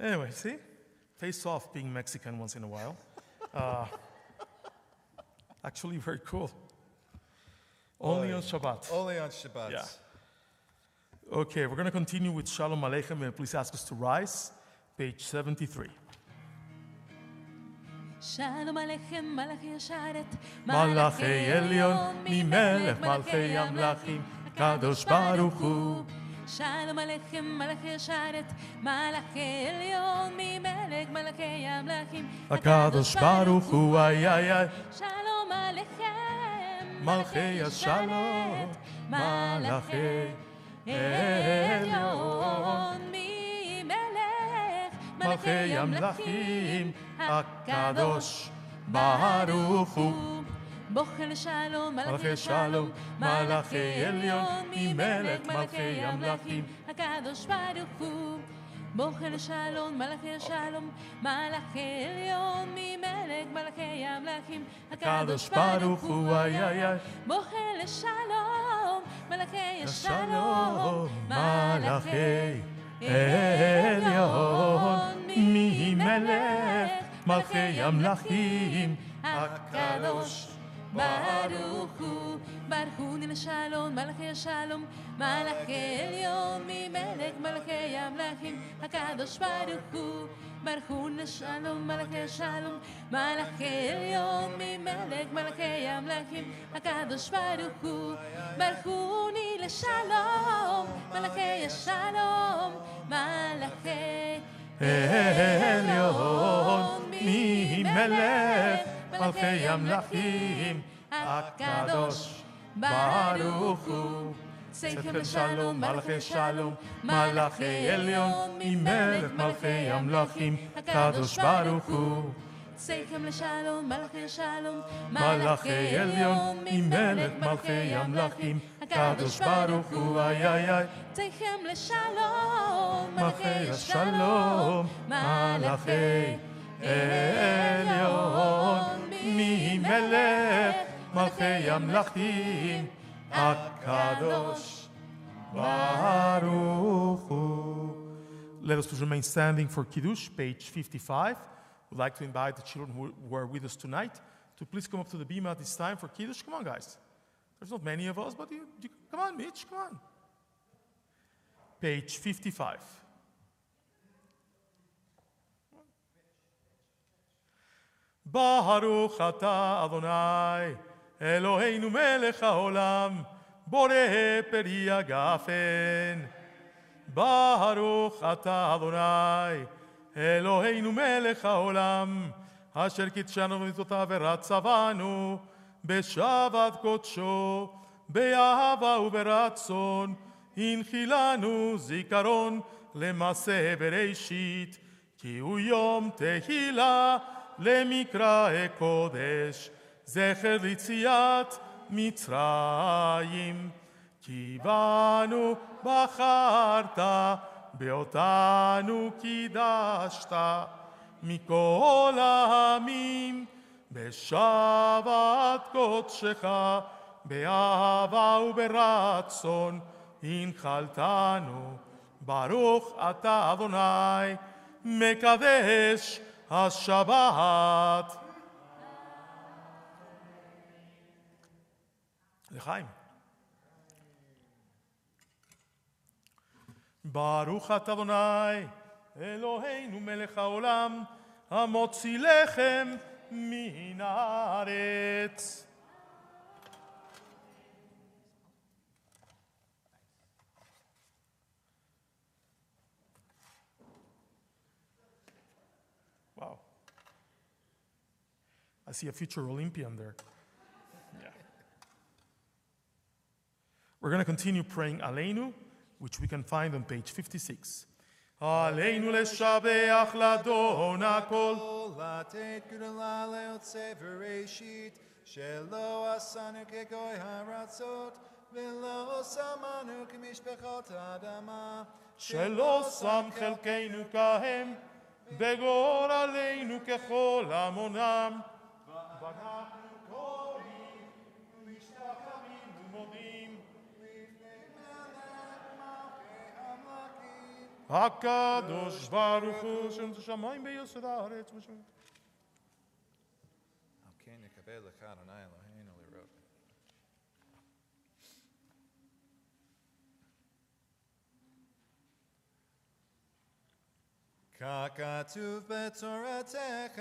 Anyway, see? Tastes off being Mexican once in a while. Actually, very cool. Only on Shabbat. Only on Shabbat. Yeah. Okay, we're going to continue with Shalom Aleichem. Please ask us to rise. Page 73. שלום עליכם מלאכי השרת, מלאכי עליון ממלך מלכי המלכים, הקדוש ברוך הוא. שלום עליכם מלאכי השרת, מלאכי עליון ממלך מלכי המלכים, הקדוש ברוך הוא. איי איי איי. שלום עליכם מלכי השלום, מלאכי עליון ממלך מלכי המלכים, הקדוש ברוך הוא. בוחר לשלום מלכי שלום, מלאכי עליון ממלך מלכי המלכים, הקדוש ברוך הוא. בוחר לשלום מלכי שלום, מלכי עליון ממלך מלכי המלכים, הקדוש ברוך הוא. איי איי איי. בוחר לשלום מלכי השלום, מלאכי עליון ממלך מלכי המלכים, הקדוש ברוך הוא. ברכוני לשלום מלכי השלום, מלכי עליון ממלך מלכי המלכים, הקדוש ברוך הוא. ברכוני לשלום מלכי השלום, מלכי עליון ממלך מלכי המלכים, הקדוש ברוך הוא. ברכוני לשלום מלכי השלום, מלכי מלך מלכי המלכים, הקדוש ברוך הוא. שכל שלום, מלכי שלום, מלכי עליון, ממלך מלכי המלכים, הקדוש ברוך הוא. שכם לשלום, מלכי שלום, מלכי עליון, ממלך מלכי המלכים, הקדוש ברוך הוא. איי איי איי. שכם לשלום, מלכי השלום, מלכי עליון, ממלך מלכי המלכים, הקדוש ברוך הוא. Let us please remain standing for Kiddush, page 55. We'd like to invite the children who are with us tonight to please come up to the bima at this time for Kiddush. Come on, guys. There's not many of us, but you come on, Mitch, come on. Page 55. Baruch atah Adonai, Eloheinu melech haolam, boreh peri agafen. Baruch atah Adonai, Eloheinu melech haolam, asher kitshanu v'mitzvotav v'ratzavanu, בשבת קודשו, באהבה וברצון, הנחילנו זיכרון למעשה בראשית, כי הוא יום תהילה למקרא קודש, זכר ליציאת מצרים. כי בנו בחרת, באותנו קידשת, מכל העמים, בשבת קודשך, באהבה וברצון, הנחלתנו. ברוך אתה אדוני, מקדש השבת. לחיים. ברוך אתה אדוני, אלוהינו מלך העולם, המוציא לחם מן הארץ. Wow. I see a future Olympian there. Yeah. We're going to continue praying Aleinu, which we can find on page 56. עלינו לשבח לאדון הכל. לתת גדולה ליוצא בראשית, שלא עשנו כגוי הארצות, ולא שמנו כמשפחות האדמה. שלא שם חלקנו כהם, בגורלנו ככל המונם. ואנחנו קוראים ומשתחווים ומודים. הקדוש ברוך הוא שם שמיים ביסוד הארץ. כן, נקבל לך אדוני אלוהינו לראות. ככתוב בתורתך,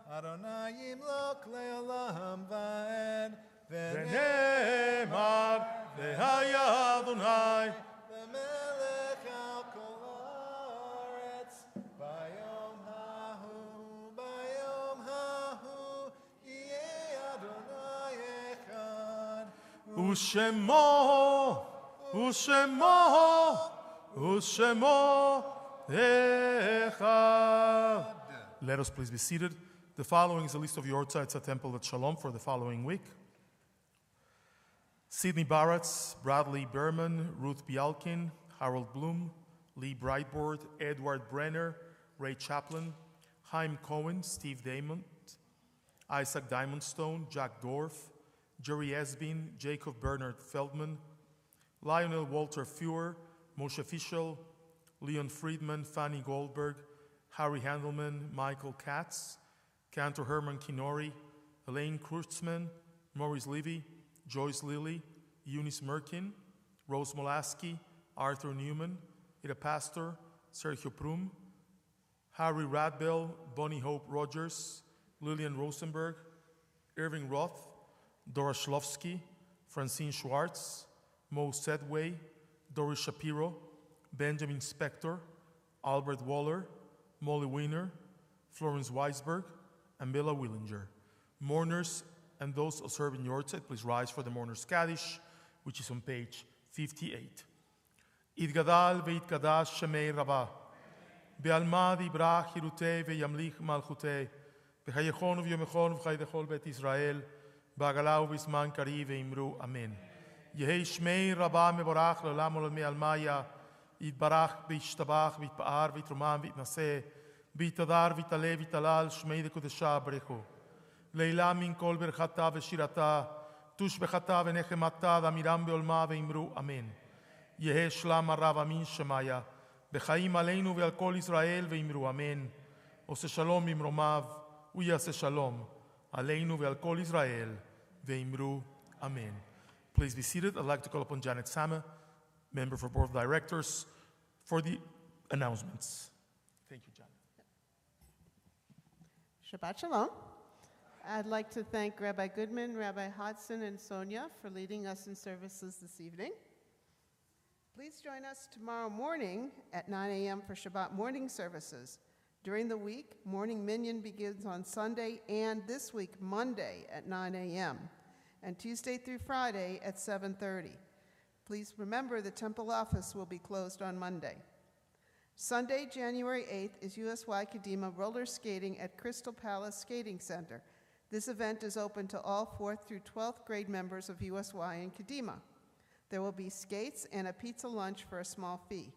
אדוני ימלוך לעולם ועד. ונאמר, והיה אדוני למלך על כל הארץ, ביום ההוא יהיה אדוני אחד. ושמו אחד. Let us please be seated. The following is a list of Yortzeites at Temple at Shalom for the following week. Sidney Baratz, Bradley Berman, Ruth Bialkin, Harold Bloom, Lee Breitbord, Edward Brenner, Ray Chaplin, Chaim Cohen, Steve Damon, Isaac Diamondstone, Jack Dorff, Jerry Esbin, Jacob Bernard Feldman, Lionel Walter Fuhr, Moshe Fischel, Leon Friedman, Fanny Goldberg, Harry Handelman, Michael Katz, Cantor Herman Kinori, Elaine Kurtzman, Maurice Levy, Joyce Lilly, Eunice Merkin, Rose Molaski, Arthur Newman, Ida Pastor, Sergio Prum, Harry Radbell, Bonnie Hope Rogers, Lillian Rosenberg, Irving Roth, Dora Shlovsky, Francine Schwartz, Mo Sedway, Doris Shapiro, Benjamin Spector, Albert Waller, Molly Wiener, Florence Weisberg, and Billa Willinger. Mourners and those observing Yortzeit, please rise for the Mourners Kaddish, which is on page 58. Idgadal ve'itgadash shemei Rabbah, be'alma dibrach hirutei ve'yamlich malchutei, v'chayechon v'yomechon v'chaydechol bet Israel, ba'agalau v'isman kari ve'imru amen. Yehei shmei Rabbah meborach l'olam olamei almaya, yitbarach v'yishtabach v'yitpa'ar v'yitrumam v'yitnaseh, v'yitadar v'yitaleh v'yitalal shmei dekodesha barechu. Leila min kol berchata v'shirata, tush bechata v'nechemata d'amiram be'olma ve'imru amen. Yehe shlam arav amin shemaya, b'chaim aleinu ve'al kol Israel ve'imru amen. Ose shalom imromav, uyase shalom, aleinu ve'al kol Israel ve'imru amen. Please be seated. I'd like to call upon Janet Sama, member for Board of Directors, for the announcements. Thank you, Janet. Shabbat Shalom. I'd like to thank Rabbi Goodman, Rabbi Hodson, and Sonia for leading us in services this evening. Please join us tomorrow morning at 9 a.m. for Shabbat morning services. During the week, morning minyan begins on Sunday and this week, Monday at 9 a.m. and Tuesday through Friday at 7:30. Please remember the temple office will be closed on Monday. Sunday, January 8th is USY Kadima roller skating at Crystal Palace Skating Center. This event is open to all 4th through 12th grade members of USY and Kadima. There will be skates and a pizza lunch for a small fee.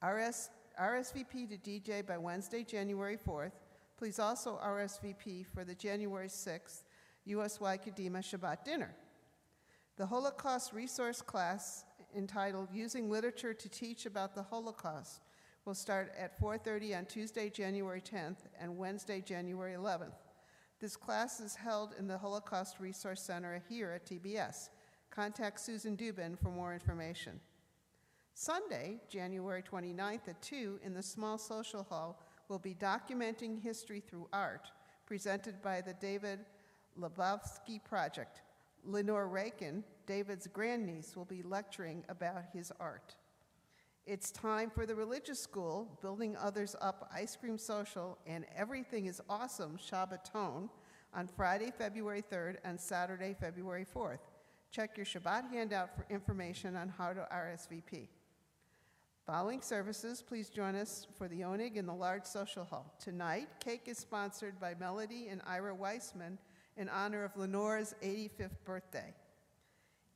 RSVP to DJ by Wednesday, January 4th. Please also RSVP for the January 6th USY Kadima Shabbat dinner. The Holocaust resource class entitled Using Literature to Teach About the Holocaust will start at 4:30 on Tuesday, January 10th and Wednesday, January 11th. This class is held in the Holocaust Resource Center here at TBS. Contact Susan Dubin for more information. Sunday, January 29th at 2 in the small social hall will be Documenting History Through Art, presented by the David Lebowski Project. Lenore Rakin, David's grandniece, will be lecturing about his art. It's time for the religious school, Building Others Up Ice Cream Social, and Everything is Awesome Shabbaton on Friday, February 3rd and Saturday, February 4th. Check your Shabbat handout for information on how to RSVP. Following services, please join us for the Onig in the large social hall. Tonight, cake is sponsored by Melody and Ira Weissman in honor of Lenore's 85th birthday.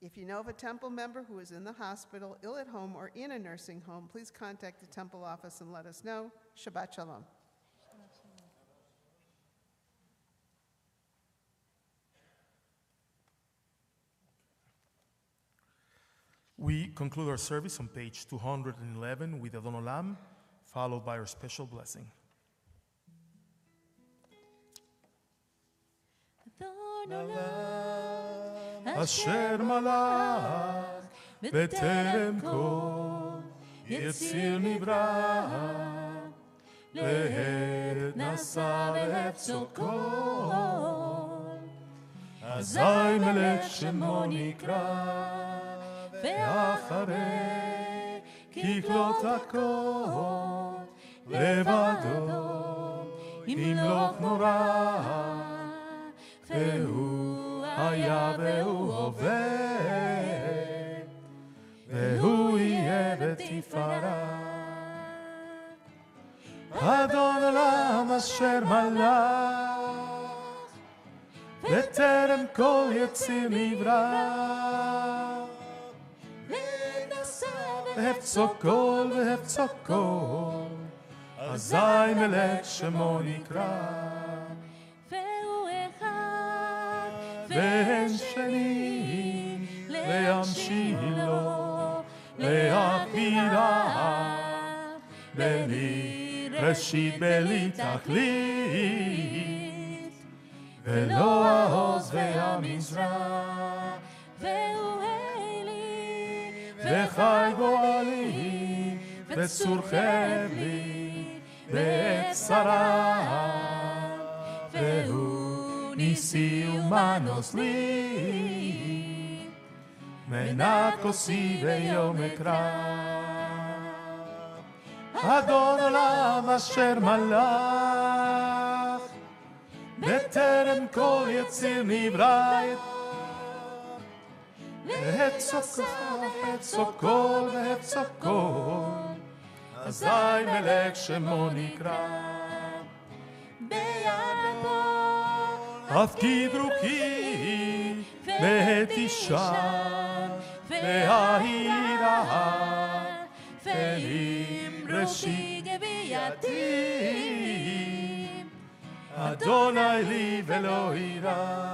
If you know of a temple member who is in the hospital, ill at home, or in a nursing home, please contact the temple office and let us know. Shabbat Shalom. We conclude our service on page 211 with Adon Olam, followed by our special blessing. אשר מלך בטרם כל יציר נברא לעת נשא והפסוק כל אזי מלך שמו נקרא ואחרי ככלות הכל לבדו ימלוך נורא והוא היה והוא הווה, והוא יהיה בתפארה. אדון עולם אשר מלך, בטרם כל יציר נברא, והפסוק כל והפסוק כל, אזי מלך שמו נקרא. ואין שני להמשילו להכירה בלי ראשית בלי תכלית ולא העוז והמזרח והוא אלי וחי גואלי וצור חבלי בעת צרה והוא ניסי ומנוס לי, מנת כוסי ויום אקרא. אדון עולם אשר מלך, בטרם כל יציר נברא, והפסוק כל והפסוק כל, אזי מלך שמו נקרא. ביד בו הפקיד רוחי ואת אישה והעירה ועם ראשי בידי, אדוני לי ולא יירא.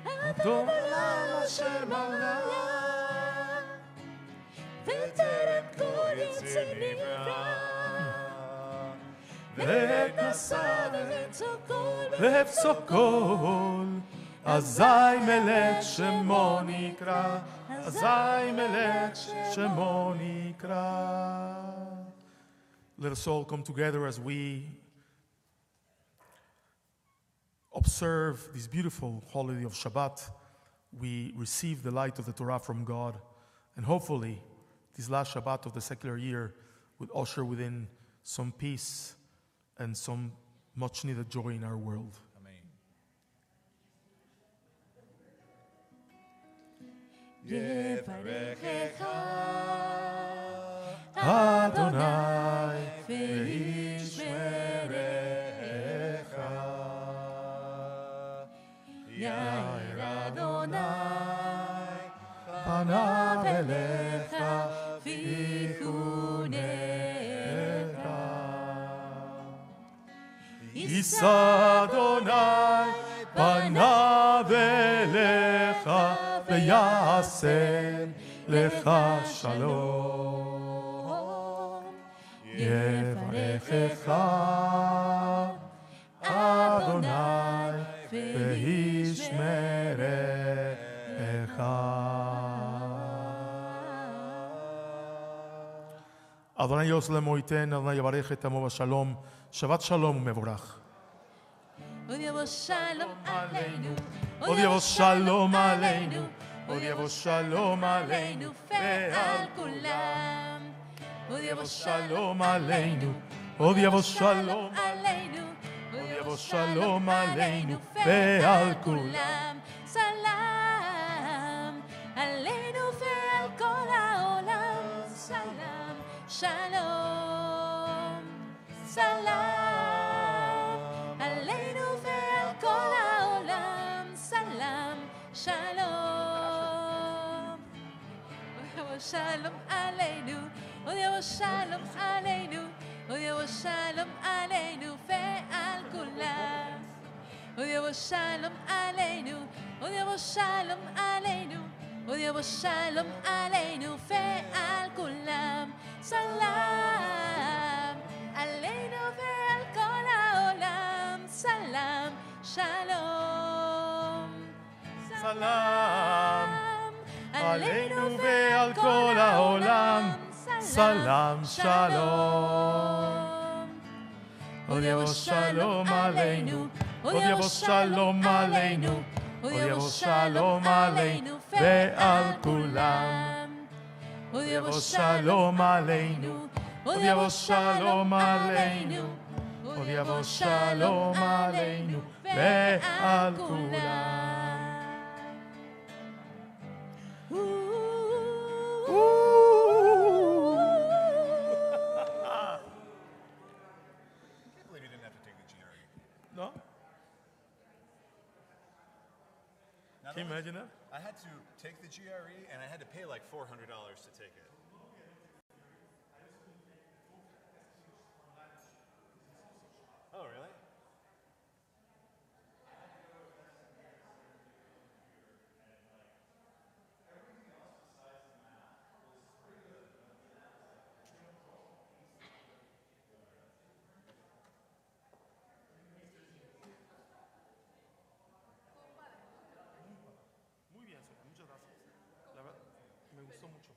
אדון עולם אשר בעולם, וטרם כל יציר נברא, ועת נשא והפסוק כל והפסוק כל, אזי מלך שמו נקרא, אזי מלך שמו נקרא. Let us all come together as we observe this beautiful holiday of Shabbat. We receive the light of the Torah from God, and hopefully this last Shabbat of the secular year would usher within some peace and some much needed joy in our world. יברכך Adonai וישמרך, יאיר אדוני פניו אליך ויחונך. יישא יישא אדוני פניו אליך ויעשה לך שלום. יברכך אדוני וישמרך. אדוני יעשה עמו ייתן, אדוני יברך את עמו בשלום. שבת שלום ומבורך. עוד יבוא שלום עלינו, עוד יבוא שלום עלינו, עוד יבוא שלום עלינו ועל כולם. עוד יבוא שלום עלינו, עוד יבוא שלום, עלינו, עוד יבוא שלום עלינו ועל כולם. סלם עלינו ועל כל העולם. סלם, שלום, סלם עלינו ועל כל העולם. סלם, שלום. עוד יבוא שלום עלינו, עוד יבוא שלום עלינו, עוד יבוא שלום עלינו ועל כולם. עוד יבוא שלום עלינו, עוד יבוא שלום עלינו, עוד יבוא שלום עלינו ועל כולם. סלם עלינו ועל כל העולם. סלם, שלום, סלם עלינו ועל כל העולם. סלם שלום. עוד יבוא שלום עלינו, עוד יבוא שלום עלינו, עוד יבוא שלום עלינו ועל כולם. עוד יבוא שלום עלינו, עוד יבוא שלום עלינו, עוד יבוא שלום עלינו ועל כולם. No? Can you imagine that? I had to take the GRE and I had to pay like $400 to take it. Oh, really? Muy bien, señor. Muchas gracias. La verdad, me gustó mucho.